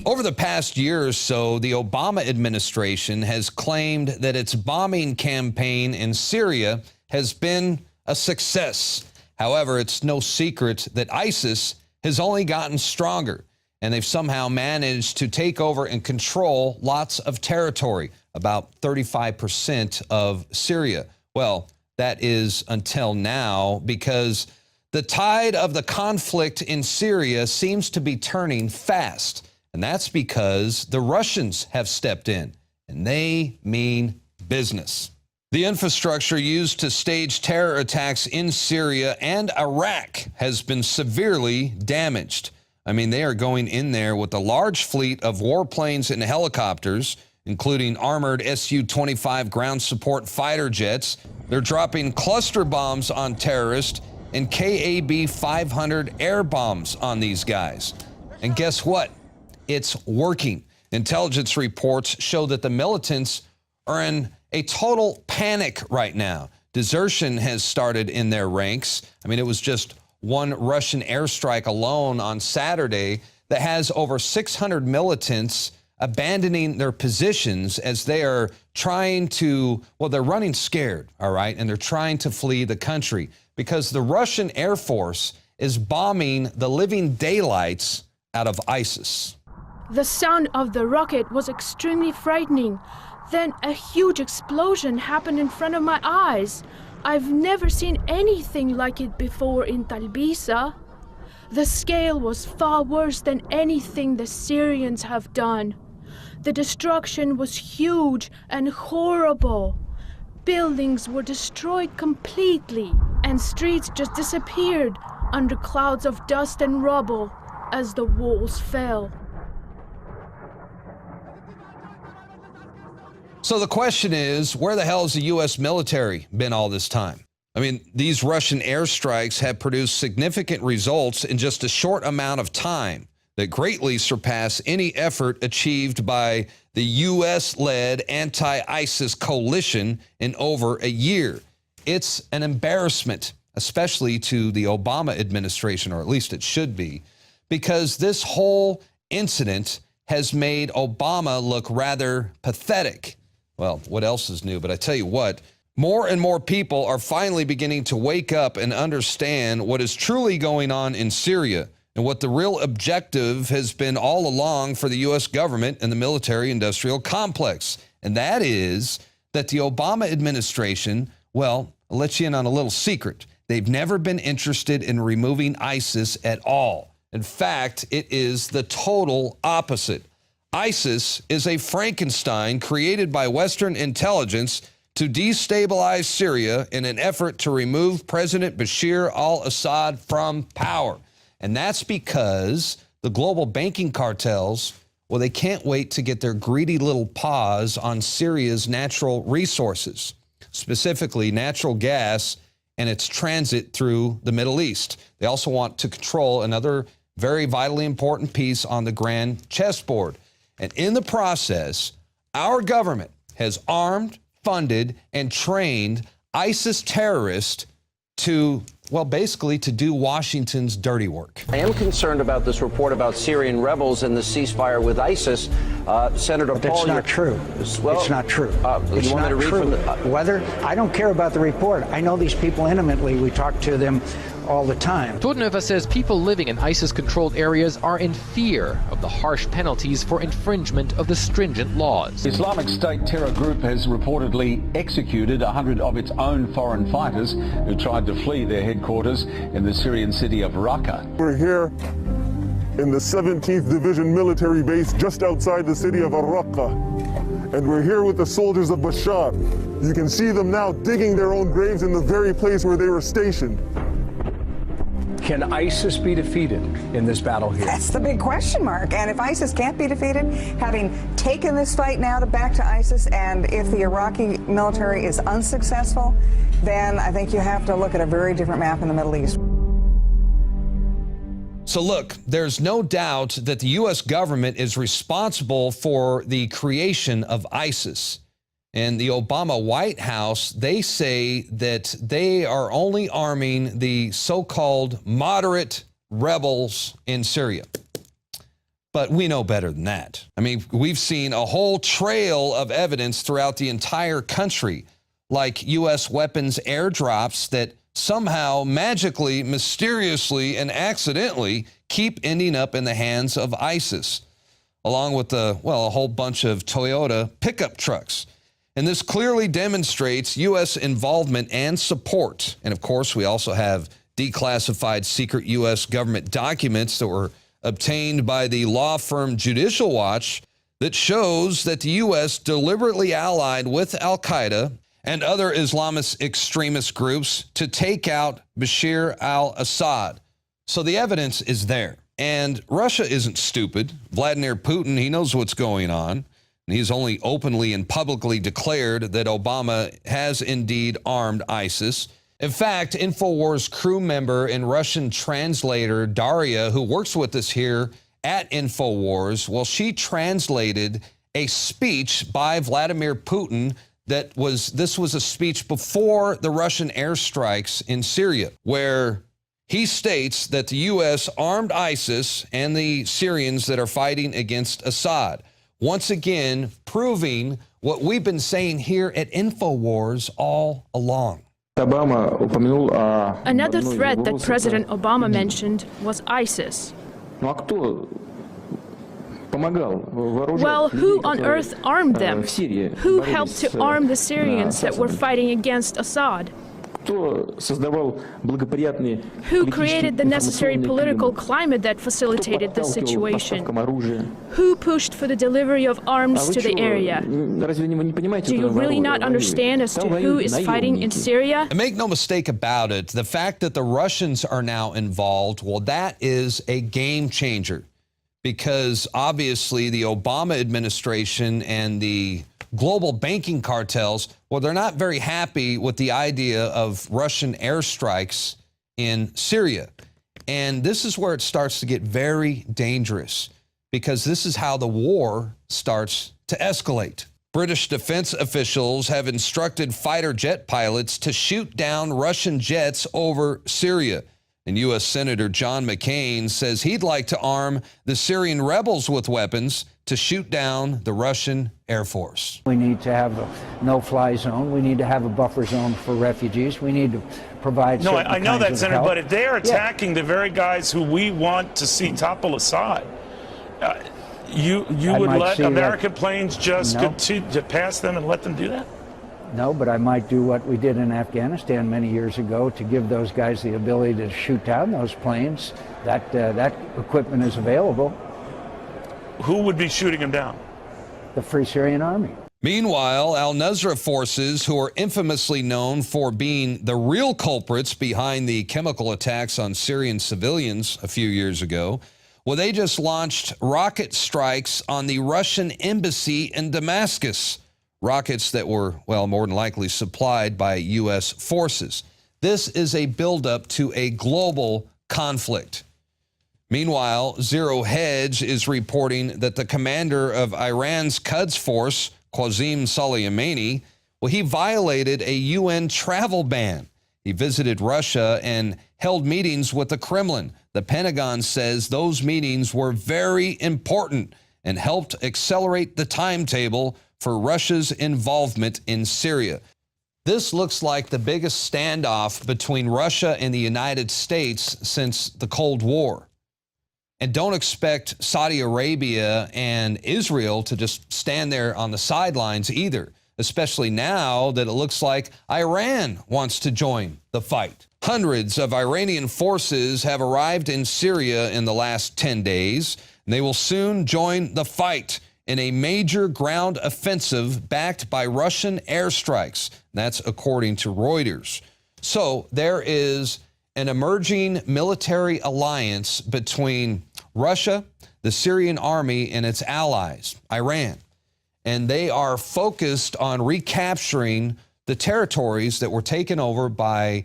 Over the past year or so, the Obama administration has claimed that its bombing campaign in Syria has been a success. However, it's no secret that ISIS has only gotten stronger, and they've somehow managed to take over and control lots of territory, about 35% of Syria. Well, that is until now, because the tide of the conflict in Syria seems to be turning fast. And that's because the Russians have stepped in, and they mean business. The infrastructure used to stage terror attacks in Syria and Iraq has been severely damaged. I mean, they are going in there with a large fleet of warplanes and helicopters, including armored Su-25 ground support fighter jets. They're dropping cluster bombs on terrorists and KAB-500 air bombs on these guys. And guess what? It's working. Intelligence reports show that the militants are in a total panic right now. Desertion has started in their ranks. I mean, it was just one Russian airstrike alone on Saturday that has over 600 militants abandoning their positions as they are trying to, well, they're running scared, all right, and they're trying to flee the country because the Russian Air Force is bombing the living daylights out of ISIS. The sound of the rocket was extremely frightening. Then a huge explosion happened in front of my eyes. I've never seen anything like it before in Talbisa. The scale was far worse than anything the Syrians have done. The destruction was huge and horrible. Buildings were destroyed completely, and streets just disappeared under clouds of dust and rubble as the walls fell. So the question is, where the hell has the U.S. military been all this time? I mean, these Russian airstrikes have produced significant results in just a short amount of time that greatly surpass any effort achieved by the U.S.-led anti-ISIS coalition in over a year. It's an embarrassment, especially to the Obama administration, or at least it should be, because this whole incident has made Obama look rather pathetic. Well, what else is new? But I tell you what, more and more people are finally beginning to wake up and understand what is truly going on in Syria and what the real objective has been all along for the U.S. government and the military-industrial complex. And that is that the Obama administration, well, I'll let you in on a little secret. They've never been interested in removing ISIS at all. In fact, it is the total opposite. ISIS is a Frankenstein created by Western intelligence to destabilize Syria in an effort to remove President Bashar al-Assad from power. And that's because the global banking cartels, well, they can't wait to get their greedy little paws on Syria's natural resources, specifically natural gas and its transit through the Middle East. They also want to control another very vitally important piece on the grand chessboard. And in the process, our government has armed, funded, and trained ISIS terrorists to, well, basically to do Washington's dirty work. I am concerned about this report about Syrian rebels and the ceasefire with ISIS. Senator Paul, that's not true. Well, it's not true. It's not true. Whether I don't care about the report. I know these people intimately. We talk to them all the time. Tornova says people living in ISIS-controlled areas are in fear of the harsh penalties for infringement of the stringent laws. The Islamic State terror group has reportedly executed 100 of its own foreign fighters who tried to flee their headquarters in the Syrian city of Raqqa. We're here in the 17th Division military base just outside the city of Raqqa. And we're here with the soldiers of Bashar. You can see them now digging their own graves in the very place where they were stationed. Can ISIS be defeated in this battle here? That's the big question mark. And if ISIS can't be defeated, having taken this fight now back to ISIS, and if the Iraqi military is unsuccessful, then I think you have to look at a very different map in the Middle East. So look, there's no doubt that the U.S. government is responsible for the creation of ISIS. And the Obama White House, they say that they are only arming the so-called moderate rebels in Syria. But we know better than that. I mean, we've seen a whole trail of evidence throughout the entire country, like U.S. weapons airdrops that somehow, magically, mysteriously, and accidentally keep ending up in the hands of ISIS, along with a whole bunch of Toyota pickup trucks. And this clearly demonstrates U.S. involvement and support. And of course, we also have declassified secret U.S. government documents that were obtained by the law firm Judicial Watch that shows that the U.S. deliberately allied with al-Qaeda and other Islamist extremist groups to take out Bashar al-Assad. So the evidence is there. And Russia isn't stupid. Vladimir Putin, he knows what's going on. And he's only openly and publicly declared that Obama has indeed armed ISIS. In fact, INFOWARS crew member and Russian translator Daria, who works with us here at INFOWARS, well, she translated a speech by Vladimir Putin this was a speech before the Russian airstrikes in Syria, where he states that the U.S. armed ISIS and the Syrians that are fighting against Assad. Once again, proving what we've been saying here at INFOWARS all along. Another threat that President Obama mentioned was ISIS. Well, who on earth armed them? Who helped to arm the Syrians that were fighting against Assad? Who created the necessary political climate that facilitated this situation? Who pushed for the delivery of arms to the area? Do you really not understand as to who is fighting in Syria? And make no mistake about it, the fact that the Russians are now involved, well, that is a game changer. Because obviously the Obama administration and the global banking cartels, well, they're not very happy with the idea of Russian airstrikes in Syria. And this is where it starts to get very dangerous, because this is how the war starts to escalate. British defense officials have instructed fighter jet pilots to shoot down Russian jets over Syria. And U.S. Senator John McCain says he'd like to arm the Syrian rebels with weapons to shoot down the Russian Air Force. We need to have a no-fly zone. We need to have a buffer zone for refugees. We need to provide. No, I know that, Senator, but they are attacking the very guys who we want to see topple Assad. You would let American planes just continue to pass them and let them do that? No, but I might do what we did in Afghanistan many years ago to give those guys the ability to shoot down those planes. That equipment is available. Who would be shooting them down? The Free Syrian Army. Meanwhile, al-Nusra forces, who are infamously known for being the real culprits behind the chemical attacks on Syrian civilians a few years ago, well, they just launched rocket strikes on the Russian embassy in Damascus. Rockets that were, well, more than likely supplied by U.S. forces. This is a buildup to a global conflict. Meanwhile, Zero Hedge is reporting that the commander of Iran's Quds Force, Qasem Soleimani, well, he violated a UN travel ban. He visited Russia and held meetings with the Kremlin. The Pentagon says those meetings were very important and helped accelerate the timetable for Russia's involvement in Syria. This looks like the biggest standoff between Russia and the United States since the Cold War. And don't expect Saudi Arabia and Israel to just stand there on the sidelines either, especially now that it looks like Iran wants to join the fight. Hundreds of Iranian forces have arrived in Syria in the last 10 days, and they will soon join the fight in a major ground offensive backed by Russian airstrikes. That's according to Reuters. So there is an emerging military alliance between Russia, the Syrian army, and its allies, Iran. And they are focused on recapturing the territories that were taken over by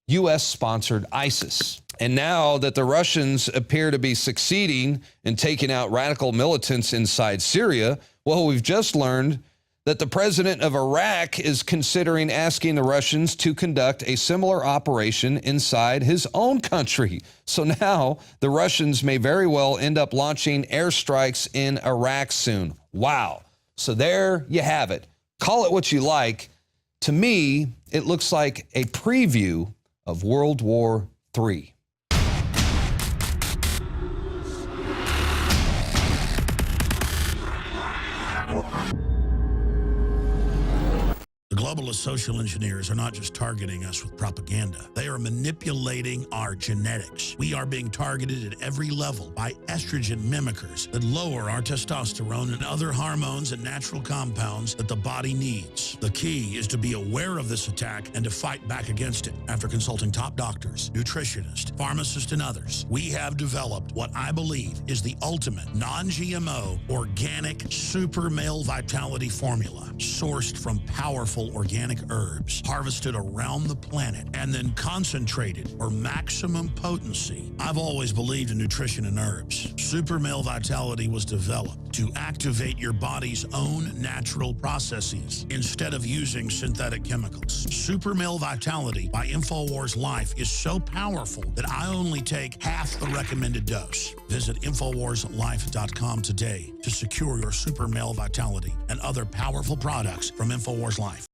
U.S.-sponsored ISIS. And now that the Russians appear to be succeeding in taking out radical militants inside Syria, well, we've just learned that the president of Iraq is considering asking the Russians to conduct a similar operation inside his own country. So now the Russians may very well end up launching airstrikes in Iraq soon. Wow. So there you have it. Call it what you like. To me, it looks like a preview of World War III. The globalist social engineers are not just targeting us with propaganda. They are manipulating our genetics. We are being targeted at every level by estrogen mimickers that lower our testosterone and other hormones and natural compounds that the body needs. The key is to be aware of this attack and to fight back against it. After consulting top doctors, nutritionists, pharmacists, and others, we have developed what I believe is the ultimate non-GMO organic super male vitality formula sourced from powerful organic herbs harvested around the planet and then concentrated for maximum potency. I've always believed in nutrition and herbs. Super Male Vitality was developed to activate your body's own natural processes instead of using synthetic chemicals. Super Male Vitality by INFOWARS Life is so powerful that I only take half the recommended dose. Visit InfoWarsLife.com today to secure your Super Male Vitality and other powerful products from INFOWARS Life.